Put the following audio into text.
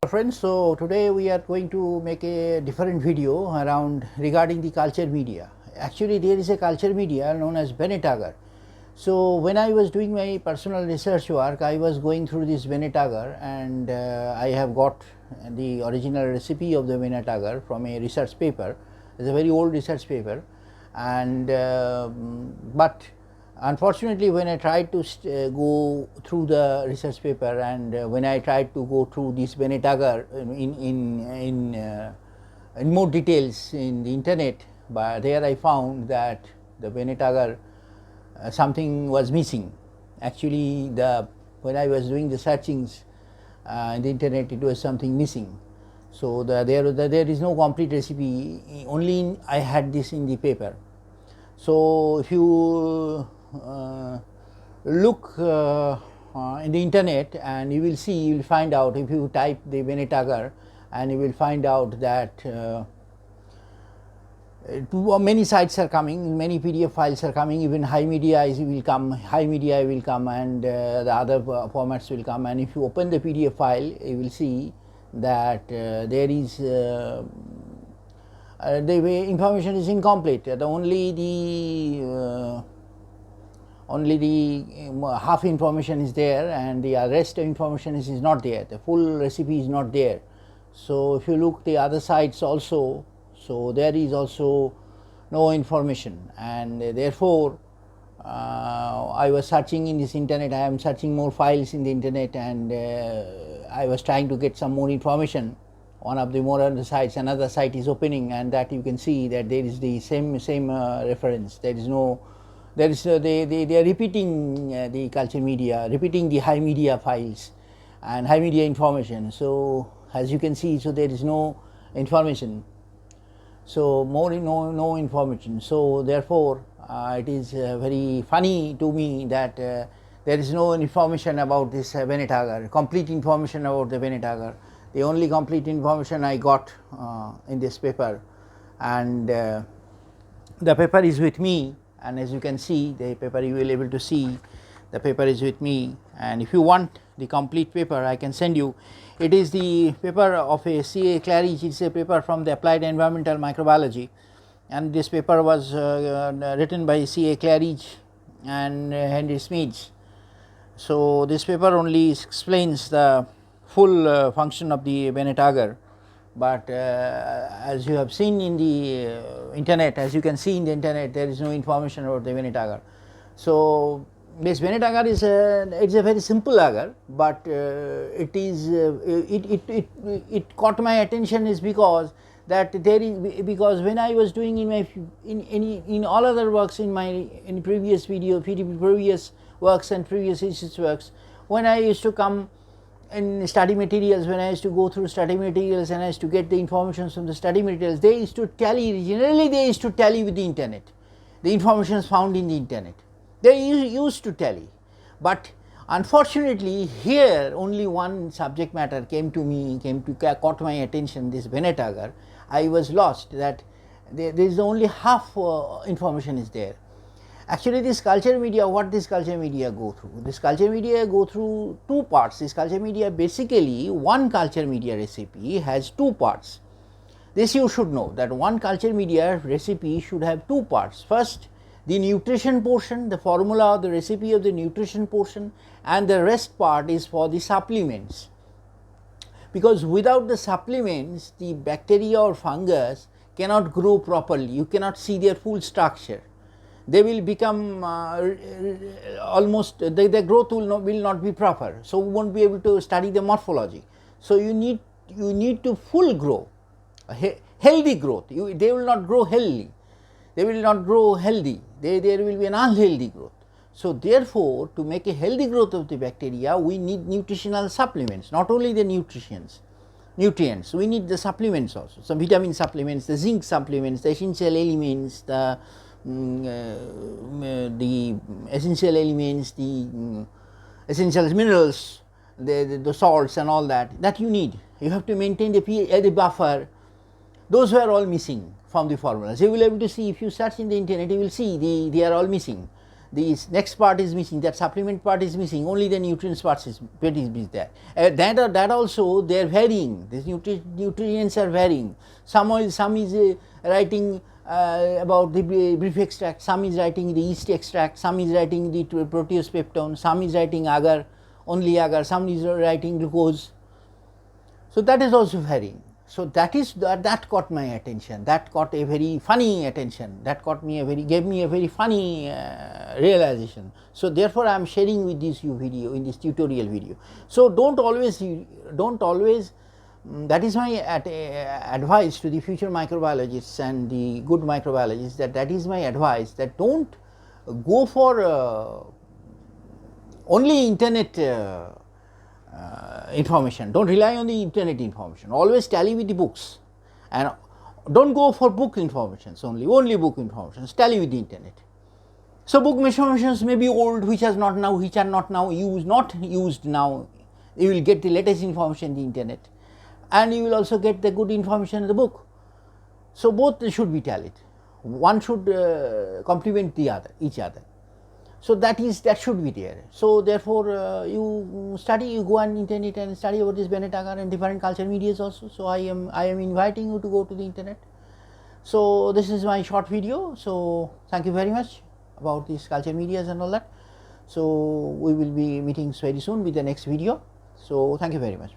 friends, so today we are going to make a different video regarding the culture media. Actually, there is a culture media known as Bennette Agar. So when I was doing my personal research work, I was going through this Bennette Agar, and I have got the original recipe of the Bennette Agar from a research paper. It's a very old research paper, and but unfortunately, when I tried to go through the research paper, and when I tried to go through this Bennette Agar in more details in the internet, but there I found that the Bennette Agar something was missing. Actually, when I was doing the searchings in the internet, it was something missing. So there is no complete recipe. Only I had this in the paper. So if you look in the internet, and you will see, you will find out, if you type the Bennette Agar, and you will find out that many sites are coming, many PDF files are coming, even high media will come, and the other formats will come. And if you open the PDF file, you will see that there is the information is incomplete. Only the half information is there, and the rest of information is not there. The full recipe is not there. So if you look the other sites also, so there is also no information, and therefore I was searching in this internet. I am searching more files in the internet, and I was trying to get some more information. One of the more other sites, another site is opening, and that you can see that there is the same reference. There is no, there is they are repeating the culture media, repeating the high media files and high media information. So as you can see, so there is no information. So no information. So therefore it is very funny to me that there is no information about this Bennette Agar, complete information about the Bennette Agar. The only complete information I got in this paper, and the paper is with me, and as you can see, the paper, you will be able to see the paper is with me. And if you want the complete paper, I can send you. It is the paper of a C.A. Claridge. It is a paper from the Applied Environmental Microbiology, and this paper was written by C.A. Claridge and Henry Smeads. So this paper only explains the full function of the Bennette Agar, but as you have seen in the internet, as you can see in the internet, there is no information about the Bennette Agar. So this Bennette Agar is it's a very simple agar, but it is it caught my attention is because that there is, because when I was doing in my in all other works in previous previous works and previous research works, when I used to come in study materials, when I used to go through study materials and I used to get the information from the study materials, they used to tally, generally they used to tally with the internet, the information is found in the internet. They used to tally, but unfortunately here only one subject matter caught my attention, this Bennette Agar. I was lost that there is only half information is there. Actually, this culture media, what this culture media go through? This culture media go through two parts. This culture media, basically one culture media recipe has two parts. This you should know, that one culture media recipe should have two parts. First, the nutrition portion, the formula or the recipe of the nutrition portion, and the rest part is for the supplements. Because without the supplements, the bacteria or fungus cannot grow properly. You cannot see their full structure. They will become almost, their growth will not be proper. So we won't be able to study the morphology. So you need to full grow, healthy growth. They will not grow healthy. They will not grow healthy. There will be an unhealthy growth. So therefore, to make a healthy growth of the bacteria, we need nutritional supplements, not only the nutrients, we need the supplements also, some vitamin supplements, the zinc supplements, the essential elements, the essential elements, the essential minerals, the salts and all that you need. You have to maintain the buffer. Those were all missing from the formulas. You will be able to see, if you search in the internet, you will see they are all missing. this next part is missing, that supplement part is missing, only the nutrients part is there. That also they are varying, these nutrients are varying. Some is writing about the brief extract, some is writing the yeast extract, some is writing the protease peptone, some is writing agar, only agar, some is writing glucose. So that is also varying. So that caught my attention, that caught a very funny attention, that gave me a very funny realization. So therefore I am sharing with this video, in this tutorial video. So don't always that is my advice to the future microbiologists and the good microbiologists, that is my advice, that don't go for only internet information, don't rely on the internet information, always tally with the books, and don't go for book informations only book information, tally with the internet. So book informations may be old, which are not now used now. You will get the latest information in the internet, and you will also get the good information in the book. So both should be tallied, one should complement each other. So that should be there. So therefore you go on internet and study about this Bennette Agar and different culture medias also. So I am inviting you to go to the internet. So this is my short video. So thank you very much about these culture medias and all that. So we will be meeting very soon with the next video. So thank you very much.